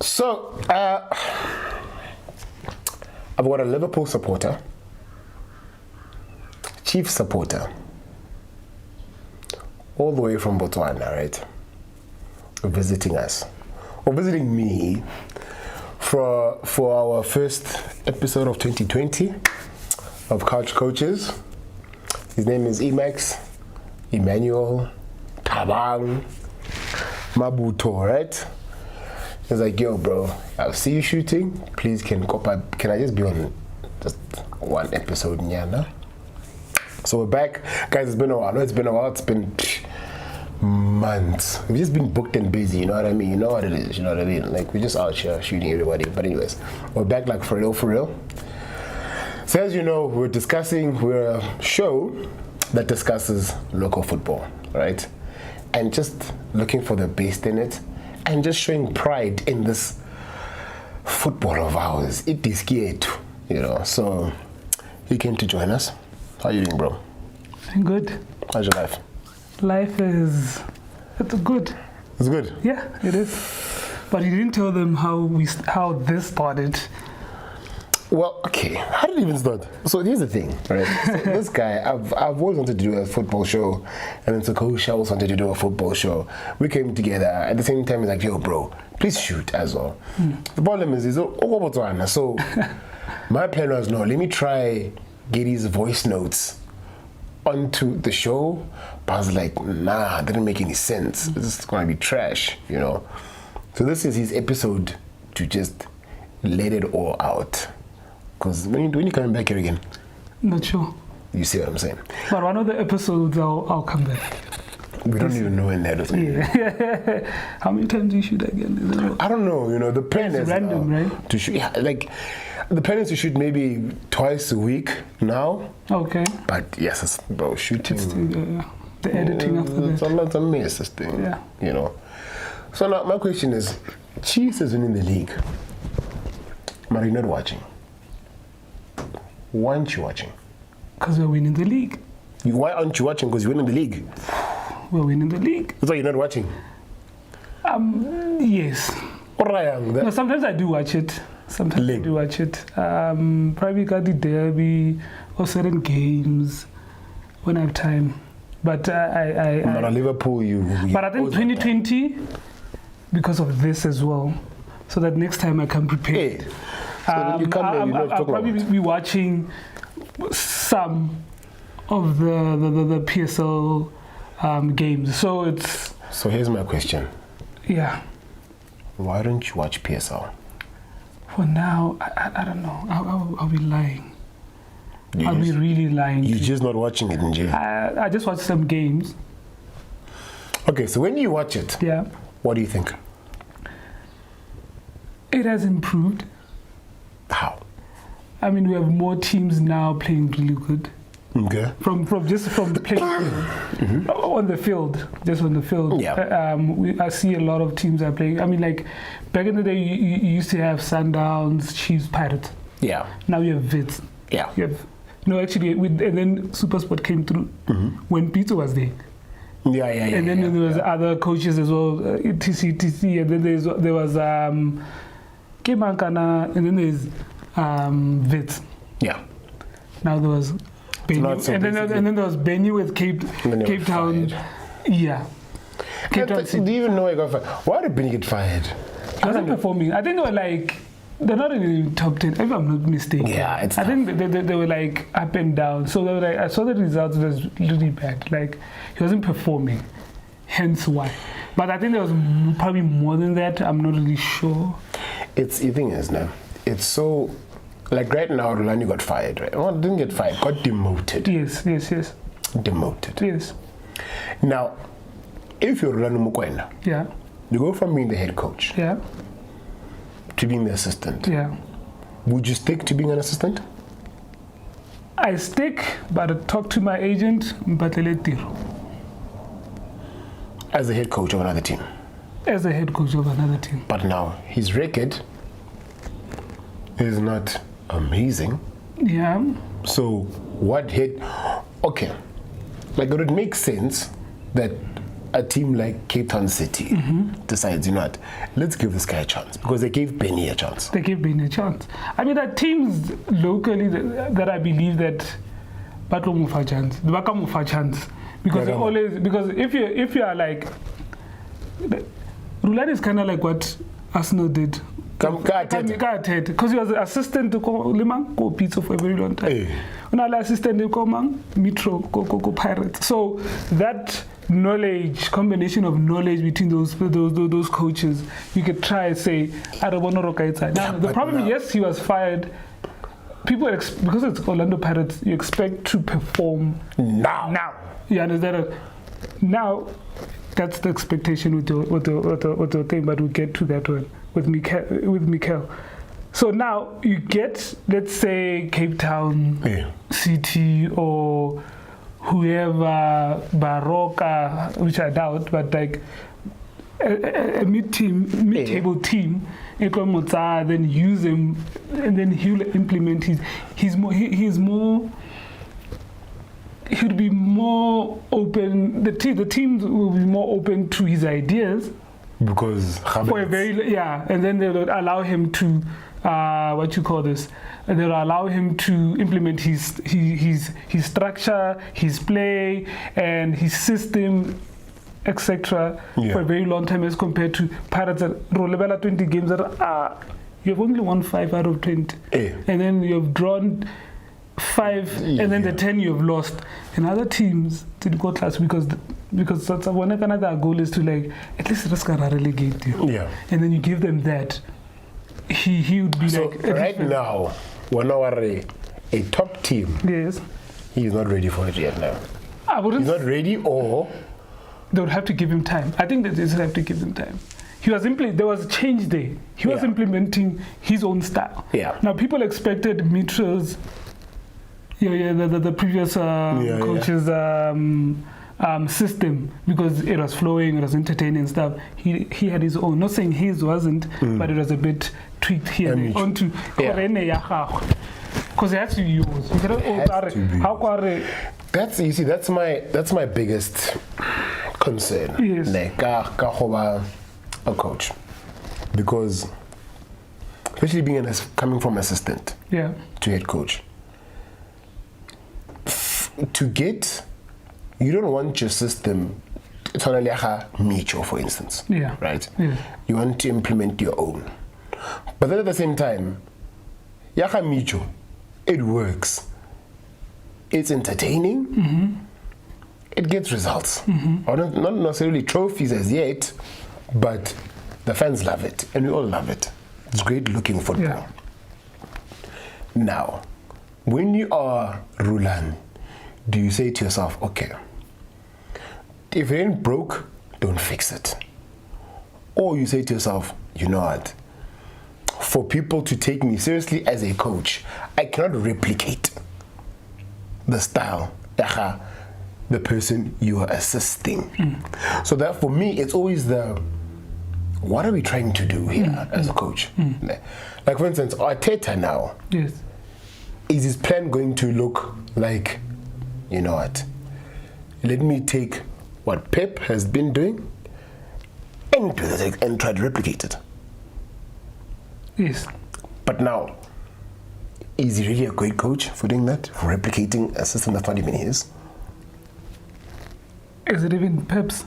So, I've got a Liverpool supporter, Chief supporter, all the way from Botswana, right? Visiting us, or visiting me for our first episode of 2020 of Couch Coaches. His name is Emmax, Emmanuel, Tabang, Mabuto, right? He's like, yo, bro, I'll see you shooting. Please, can I just be on just one episode, Nyana? So we're back. Guys, it's been a while. No, it's been a while. It's been months. We've just been booked and busy, you know what I mean? You know what it is, you know what I mean? Like, we're just out here shooting everybody. But anyways, we're back like for real. So as you know, we're a show that discusses local football, right? And just looking for the best in it and just showing pride in this football of ours. It is scared, you know. So he came to join us. How are you doing, bro? I'm good. How's your life? Life it's good. It's good? Yeah, it is. But you didn't tell them how this started. Well, okay. How did it even start? So here's the thing, right? So this guy, I've always wanted to do a football show, and then Sakosha also wanted to do a football show. We came together at the same time. He's like, yo, bro, please shoot as well. The problem is he's Botswana. So my plan was, no, let me try get his voice notes onto the show. But I was like, nah, it didn't make any sense. This is gonna be trash, you know. So this is his episode to just let it all out. Because when you coming back here again? Not sure. You see what I'm saying? But one of the episodes I'll come back. We don't even know when that is. Yeah. How many times do you shoot again? I don't know. You know, the plan is random, right? To shoot. Yeah, like the plan is to shoot maybe twice a week now. Okay. But yes, it's about shooting. It's the editing after that. It's a mess, this thing. Yeah. You know. So now my question is, Chiefs is winning the league, but you're not watching. Why aren't you watching? Because we're winning the league. Why aren't you watching? Because you're winning the league. We're winning the league. That's why you're not watching. Yes. No, sometimes I do watch it. Sometimes I do watch it. Probably got the derby or certain games when I have time. But But Liverpool, But I think 2020, because of this as well, so that next time I come prepared. Hey. So when you come here, I'll probably be watching some of the PSL games. So here's my question. Yeah. Why don't you watch PSL? For now, I don't know. I'll be lying. I'll be really lying. You're just not watching it, Nje? I just watched some games. Okay, so when you watch it, yeah, what do you think? It has improved. How? I mean, we have more teams now playing really good. Okay. From playing on the field, just on the field. Yeah. I see a lot of teams are playing. I mean, like back in the day, you used to have Sundowns, Chiefs, Pirates. Yeah. Now you have Vids. Yeah. You have and then SuperSport came through when Peter was there. Yeah. And then there was other coaches as well, TC, and then there was Kemankana, and then there's Vids. Yeah. Now there was Benny, So and then there was Benny with Cape Town. Fired. Yeah. Cape Town. Do you even know he got fired? Why did Benny get fired? He wasn't performing. I think they're not in the top 10, if I'm not mistaken. Yeah, it's I think they were like up and down. So they were like, I saw the results, it was really bad. Like, he wasn't performing, hence why. But I think there was probably more than that. I'm not really sure. The thing is, now, it's so, like right now, Rolani got fired, right? Well, didn't get fired, got demoted. Yes. Demoted. Yes. Now, if you're Rolani Mukwena, yeah, you go from being the head coach, yeah, to being the assistant. yeah. Would you stick to being an assistant? I stick, but I talk to my agent, Mbatlele Tiro. As the head coach of another team. As the head coach of another team. But now, his record is not amazing. Yeah. So, what hit? Okay. Like, it would make sense that a team like Cape Town City decides, you know what, let's give this guy a chance, because they gave Benny a chance. They gave Benny a chance. I mean, there are teams locally that I believe that Batlo Mufa chance, the Baka Mufa chance, because if you are like, Rulani is kind of like what Arsenal did. Because he was assistant to Limang go Pizza for a very long time. Another assistant to Komang Mitro go Pirates. So that knowledge, combination of knowledge between those coaches, you could try and say, I don't want to rock it. Now the problem, yes, he was fired. People because it's Orlando Pirates, you expect to perform now. You understand? Now that's the expectation with the thing, but we'll get to that one with Mikel. So now you get, let's say, Cape Town City or whoever, Baroka, which I doubt, but like a mid-table team, then use him, and then he'll implement he'll be more open. The teams will be more open to his ideas, because for a very and then they'll allow him to and they'll allow him to implement his structure, his play, and his system, etc. for a very long time, as compared to Pirates that roll 20 games that you've only won 5 out of 20, and then you've drawn 5, and then the 10 you've lost. And other teams did go class because that's one another goal is to, like, at least risk a relegate you. And then you give them that. He would be so like right now, when a top team, he's not ready for it yet now. He's not ready, or they would have to give him time. I think that they have to give him time. There was a change there. He was implementing his own style. Now people expected Mitro's the previous coach's system, because it was flowing, it was entertaining and stuff. He had his own. Not saying his wasn't, but it was a bit tweaked here and onto because it has to be yours. That's my biggest concern. Like a coach, because especially being coming from assistant to head coach, you don't want your system totally Micho, for instance. Right? You want to implement your own. But then at the same time, Yaha Micho, it works. It's entertaining. It gets results. Or not necessarily trophies as yet, but the fans love it, and we all love it. It's great looking football. Now, when you are Rulani, do you say to yourself, okay, if it ain't broke, don't fix it? Or you say to yourself, you know what, for people to take me seriously as a coach, I cannot replicate the style, the person you are assisting. So that for me, it's always what are we trying to do here as a coach? Like, for instance, Arteta now, is his plan going to look like, you know what, let me take what Pep has been doing and try to replicate it? But now, is he really a great coach for doing that, for replicating a system that's not even his? Is it even Pep's?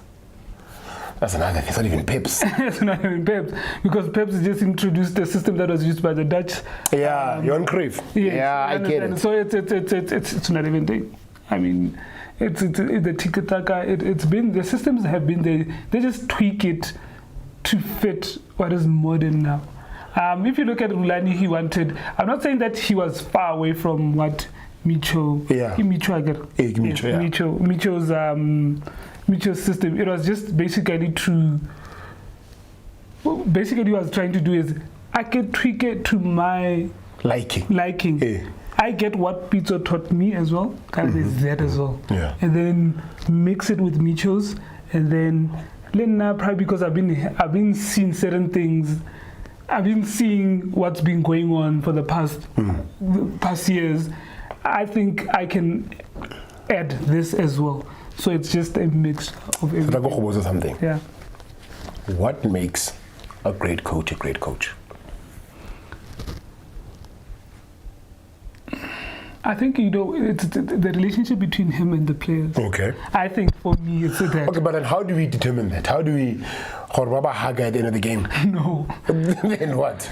That's another thing. It's not even Pep's. It's not even Pep's, because Pep's just introduced a system that was used by the Dutch. Johan Cruyff. I get it. So it's not even there. I mean, it's the tiki-taka. It's been, the systems have been there. They just tweak it to fit what is modern now. If you look at Rulani, he wanted. I'm not saying that he was far away from what Micho's system. It was just basically basically what I was trying to do is I can tweak it to my liking. I get what Pizzo taught me as well, there's that as well. And then mix it with Micho's, and then probably because I've been seeing certain things. I've been seeing what's been going on for the past years. I think I can add this as well. So it's just a mix of everything. Something. Yeah. What makes a great coach a great coach? I think, it's the relationship between him and the players. Okay. I think for me, it's that. Okay, but then how do we determine that? How do we hug at the end of the game? No. Then what?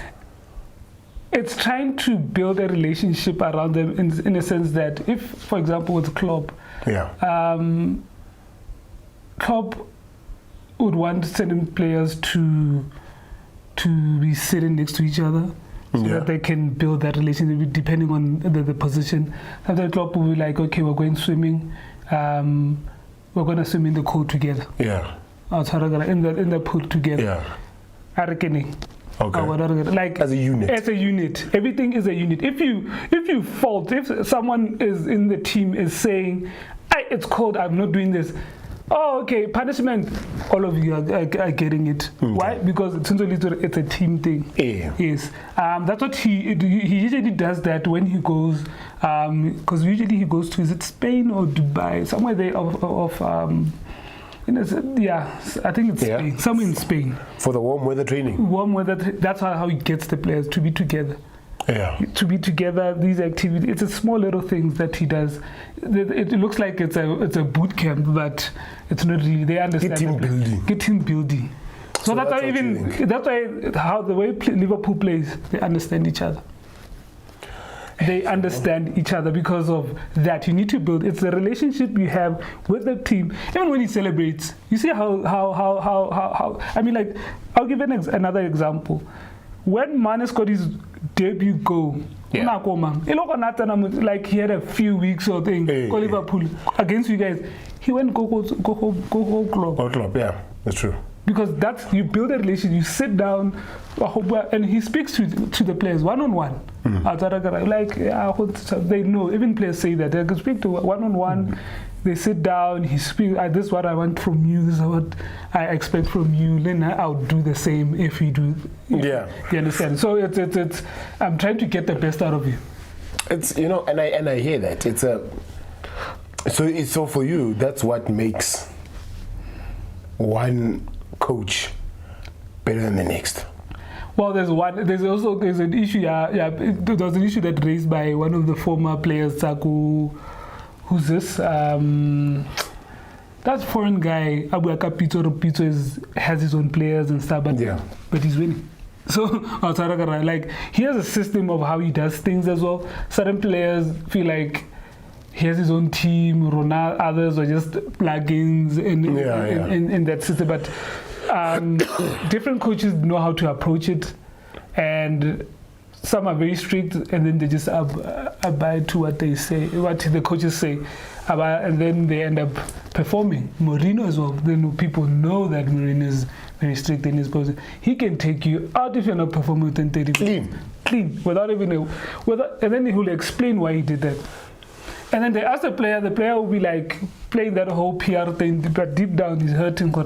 It's trying to build a relationship around them in a sense that if, for example, with Klopp, Klopp would want certain players to be sitting next to each other. So that they can build that relationship depending on the position. Sometimes Klopp will be like, okay, we're going swimming. We're going to swim in the pool together. Yeah. In the pool together. Yeah. Okay. Like as a unit. As a unit. Everything is a unit. If you fault, if someone is in the team is saying, it's cold, I'm not doing this. Oh, okay, punishment. All of you are getting it. Okay. Why? Because it's a team thing. Yeah. Yes. That's what he usually does that when he goes, because usually he goes to, is it Spain or Dubai? Somewhere there I think it's Spain. Somewhere in Spain. For the warm weather training. Warm weather, that's how he gets the players to be together. Yeah. To be together, these activities, it's a small little things that he does. It looks like it's a boot camp, but it's not really. They understand. Get team building. So that's why how the way Liverpool plays, they understand each other. They understand each other because of that. You need to build. It's the relationship you have with the team. Even when he celebrates, you see how. I mean, like, I'll give another example. When Mane scored his debut goal, like he had a few weeks or thing, Liverpool against you guys, he went go home club. Yeah, that's true. Because you build a relationship, you sit down, and he speaks to the players one-on-one. Like, they know, even players say that. They can speak to one-on-one, they sit down, he speaks, this is what I want from you, this is what I expect from you, then I'll do the same if you do. Yeah. You understand? So it's I'm trying to get the best out of you. It's, and I hear that. So for you, that's what makes one coach better than the next. Well, there's an issue. There was an issue that raised by one of the former players, Saku. Who's this? That foreign guy, Abu Pito has his own players and stuff, but he's winning. So like he has a system of how he does things as well. Certain players feel like he has his own team. Ronaldo, others are just plugins in that system. But different coaches know how to approach it, and some are very strict, and then they just abide to what they say, what the coaches say, and then they end up performing. Mourinho as well. Then people know that Mourinho is very strict in his position. He can take you out if you're not performing within 30 minutes. Clean, without even and then he will explain why he did that. And then they ask the player will be like playing that whole PR thing, but deep down he's hurting for